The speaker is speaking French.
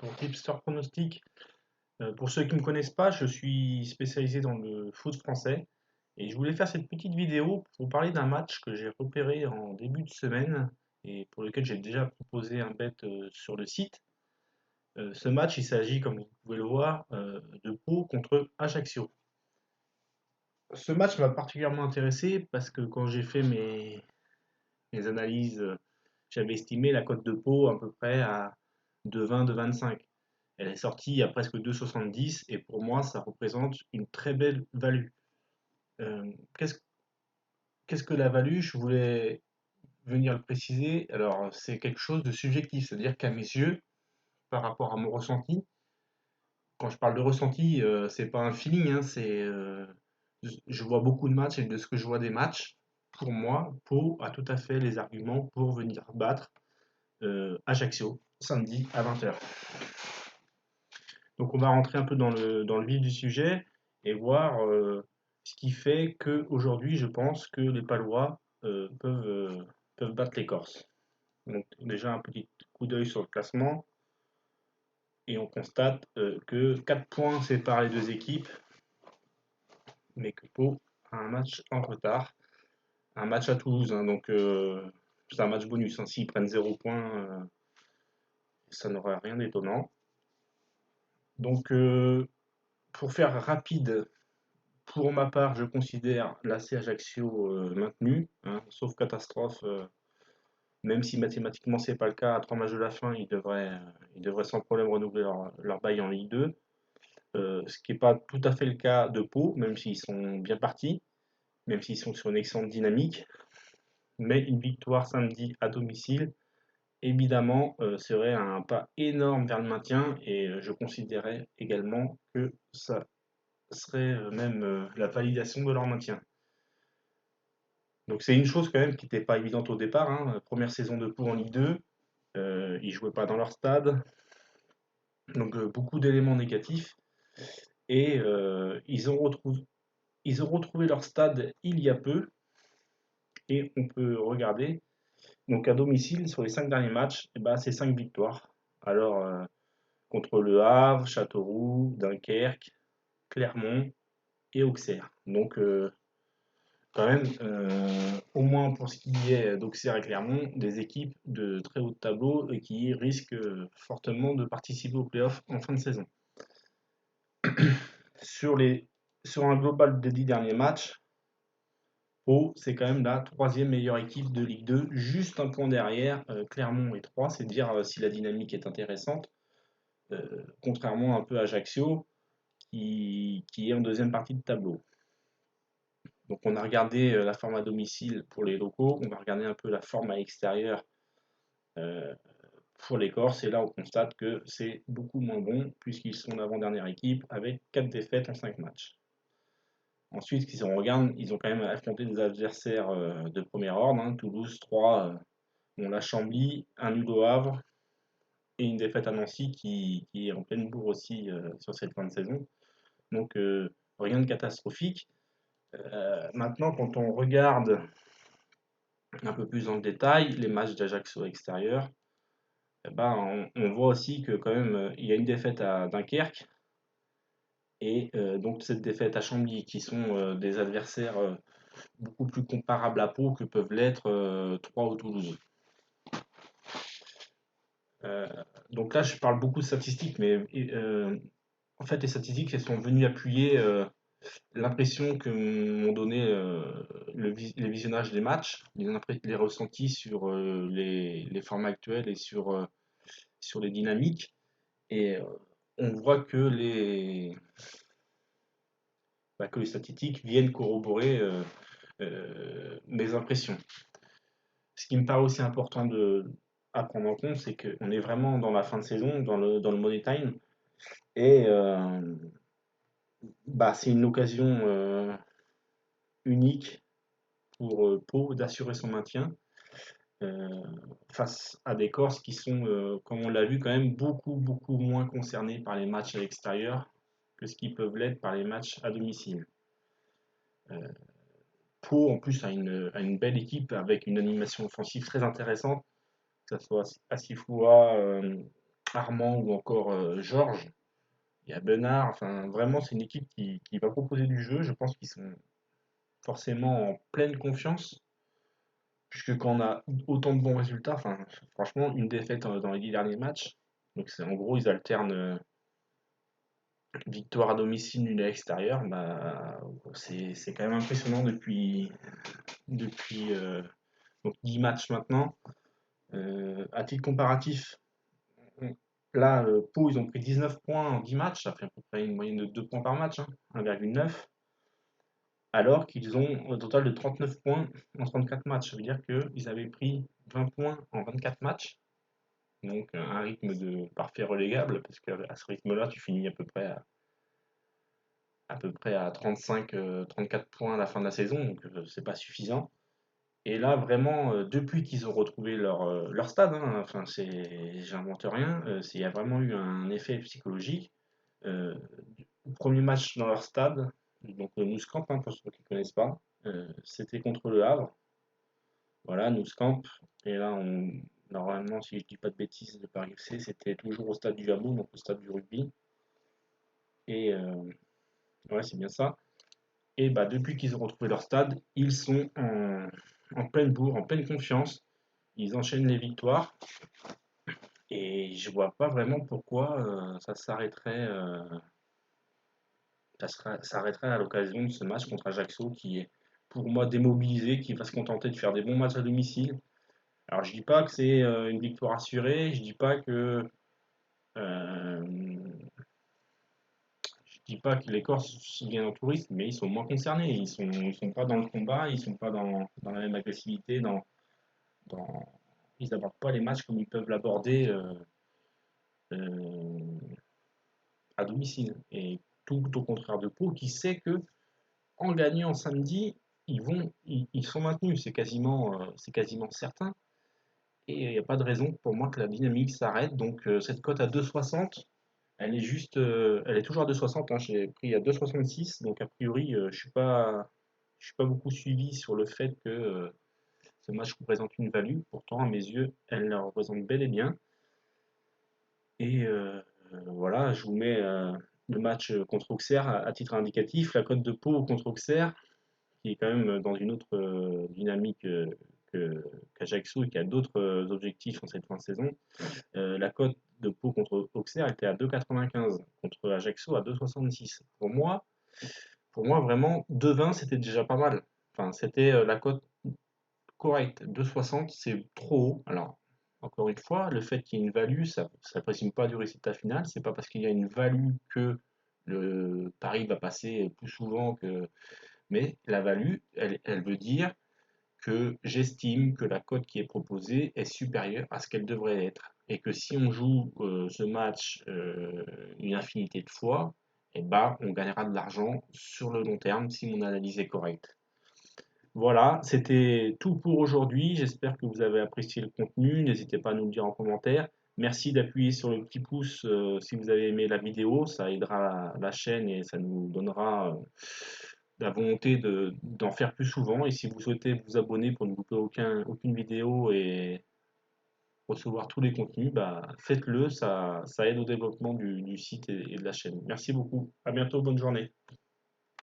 pour Tipster Pronostic. Pour ceux qui ne me connaissent pas, je suis spécialisé dans le foot français et je voulais faire cette petite vidéo pour vous parler d'un match que j'ai repéré en début de semaine et pour lequel j'ai déjà proposé un bet sur le site. Ce match, il s'agit, comme vous pouvez le voir, de Pau contre Ajaccio. Ce match m'a particulièrement intéressé parce que quand j'ai fait mes analyses, j'avais estimé la cote de Pau à peu près à 2,20, 2,25. Elle est sortie à presque 2,70 et pour moi, ça représente une très belle value. Euh, qu'est-ce, qu'est-ce que la value? Je voulais venir le préciser. Alors, c'est quelque chose de subjectif, c'est-à-dire qu'à mes yeux, par rapport à mon ressenti, quand je parle de ressenti, c'est pas un feeling, hein, je vois beaucoup de matchs et de ce que je vois des matchs, pour moi, Pau a tout à fait les arguments pour venir battre Ajaccio samedi à 20h. Donc on va rentrer un peu dans le vif du sujet et voir ce qui fait qu'aujourd'hui, je pense que les Palois peuvent battre les Corses. Donc déjà un petit coup d'œil sur le classement et on constate que 4 points séparent les deux équipes, mais que Pau a un match en retard, un match à Toulouse, hein, donc c'est un match bonus. Hein, s'ils prennent 0 points, ça n'aura rien d'étonnant. Donc pour faire rapide, pour ma part, je considère l'AC Ajaccio maintenu, hein, sauf catastrophe, même si mathématiquement c'est pas le cas, à 3 matchs de la fin, ils devraient sans problème renouveler leur bail en Ligue 2. Ce qui n'est pas tout à fait le cas de Pau, même s'ils sont bien partis, même s'ils sont sur une excellente dynamique. Mais une victoire samedi à domicile, évidemment, serait un pas énorme vers le maintien et je considérais également que ça serait même la validation de leur maintien. Donc c'est une chose quand même qui n'était pas évidente au départ, hein. Première saison de Pau en Ligue 2, ils ne jouaient pas dans leur stade, donc beaucoup d'éléments négatifs. Et ils ont retrouvé leur stade il y a peu, et on peut regarder. Donc à domicile, sur les 5 derniers matchs, eh ben, c'est 5 victoires. Alors contre Le Havre, Châteauroux, Dunkerque, Clermont et Auxerre. Donc quand même, au moins pour ce qui est d'Auxerre et Clermont, des équipes de très haut de tableau et qui risquent fortement de participer aux playoffs en fin de saison. Sur, les, sur un global des 10 derniers matchs, Pau, c'est quand même la troisième meilleure équipe de Ligue 2, juste un point derrière Clermont et 3, c'est dire si la dynamique est intéressante, contrairement un peu à Ajaccio, qui est en deuxième partie de tableau. Donc on a regardé la forme à domicile pour les locaux, on va regarder un peu la forme à l'extérieur euh, pour les Corses, et là on constate que c'est beaucoup moins bon, puisqu'ils sont l'avant-dernière équipe avec 4 défaites en 5 matchs. Ensuite, si on regarde, ils ont quand même affronté des adversaires de premier ordre, hein, Toulouse 3, on l'a Chambly, un nul au Havre, et une défaite à Nancy qui est en pleine bourre aussi sur cette fin de saison. Donc rien de catastrophique. Maintenant, quand on regarde un peu plus dans le détail les matchs d'Ajaccio extérieur, eh ben, on voit aussi que quand même il y a une défaite à Dunkerque et donc cette défaite à Chambly qui sont des adversaires beaucoup plus comparables à Pau que peuvent l'être Troyes ou Toulouse. Euh, donc là je parle beaucoup de statistiques, mais en fait les statistiques elles sont venues appuyer l'impression que m'ont donné les visionnages des matchs, les ressentis sur les formats actuels et sur les dynamiques. Et on voit que les statistiques viennent corroborer mes impressions. Ce qui me paraît aussi important à prendre en compte, c'est qu'on est vraiment dans la fin de saison, dans le money time, et c'est une occasion unique pour Pau d'assurer son maintien euh, face à des Corses qui sont, comme on l'a vu, quand même beaucoup, beaucoup moins concernés par les matchs à l'extérieur que ce qu'ils peuvent l'être par les matchs à domicile. Euh, Pau, en plus, a une belle équipe avec une animation offensive très intéressante, que ce soit Asifoua, Armand ou encore Georges, il y a Benard, enfin vraiment c'est une équipe qui va proposer du jeu, je pense qu'ils sont forcément en pleine confiance, puisque quand on a autant de bons résultats, enfin franchement une défaite dans les 10 derniers matchs, donc c'est en gros ils alternent victoire à domicile, nul à l'extérieur, bah, c'est quand même impressionnant depuis donc 10 matchs maintenant. À titre comparatif, là, Pau, ils ont pris 19 points en 10 matchs, ça fait à peu près une moyenne de 2 points par match, hein, 1,9, alors qu'ils ont un total de 39 points en 34 matchs. Ça veut dire qu'ils avaient pris 20 points en 24 matchs, donc un rythme de parfait relégable, parce qu'à ce rythme-là, tu finis à peu près à 35, 34 points à la fin de la saison, donc c'est pas suffisant. Et là, vraiment, depuis qu'ils ont retrouvé leur stade, hein, enfin, j'invente rien, il y a vraiment eu un effet psychologique. Euh, Le premier match dans leur stade, donc Nou Camp, hein, pour ceux qui ne connaissent pas, c'était contre le Havre. Voilà, Nou Camp. Et là, normalement, si je ne dis pas de bêtises, de Paris FC, c'était toujours au stade du Hameau, donc au stade du rugby. Et ouais, c'est bien ça. Et bah, depuis qu'ils ont retrouvé leur stade, ils sont en pleine bourre, en pleine confiance. Ils enchaînent les victoires. Et je vois pas vraiment pourquoi s'arrêterait à l'occasion de ce match contre Ajaccio qui est pour moi démobilisé, qui va se contenter de faire des bons matchs à domicile. Alors je dis pas que c'est une victoire assurée, euh, je dis pas que les Corses viennent en touriste, mais ils sont moins concernés. Ils sont pas dans le combat, ils sont pas dans la même agressivité, dans, ils n'abordent pas les matchs comme ils peuvent l'aborder euh, à domicile. Et tout au contraire de Pau, qui sait que en gagnant samedi, ils sont maintenus, c'est quasiment certain. Et il n'y a pas de raison pour moi que la dynamique s'arrête. Donc cette cote à 2,60, elle est toujours à 2,60, hein, j'ai pris à 2,66. Donc a priori, je suis pas beaucoup suivi sur le fait que ce match représente une value. Pourtant, à mes yeux, elle la représente bel et bien. Et voilà, je vous mets le match contre Auxerre à titre indicatif. La cote de Pau contre Auxerre, qui est quand même dans une autre dynamique qu'Ajaccio et qui a d'autres objectifs en cette fin de saison. La cote de Pau contre Auxerre était à 2,95 contre Ajaccio à 2,66. Pour moi vraiment 2,20 c'était déjà pas mal. Enfin, c'était la cote correcte. 2,60 c'est trop haut. Alors, encore une fois, le fait qu'il y ait une value, ça ne présume pas du résultat final. C'est pas parce qu'il y a une value que le pari va passer plus souvent que. Mais la value, elle veut dire que j'estime que la cote qui est proposée est supérieure à ce qu'elle devrait être. Et que si on joue ce match une infinité de fois, eh ben, on gagnera de l'argent sur le long terme si mon analyse est correcte. Voilà, c'était tout pour aujourd'hui. J'espère que vous avez apprécié le contenu. N'hésitez pas à nous le dire en commentaire. Merci d'appuyer sur le petit pouce si vous avez aimé la vidéo. Ça aidera la chaîne et ça nous donnera la volonté d'en faire plus souvent. Et si vous souhaitez vous abonner pour ne louper aucune vidéo et recevoir tous les contenus, bah, faites-le. Ça aide au développement du site et de la chaîne. Merci beaucoup. À bientôt. Bonne journée.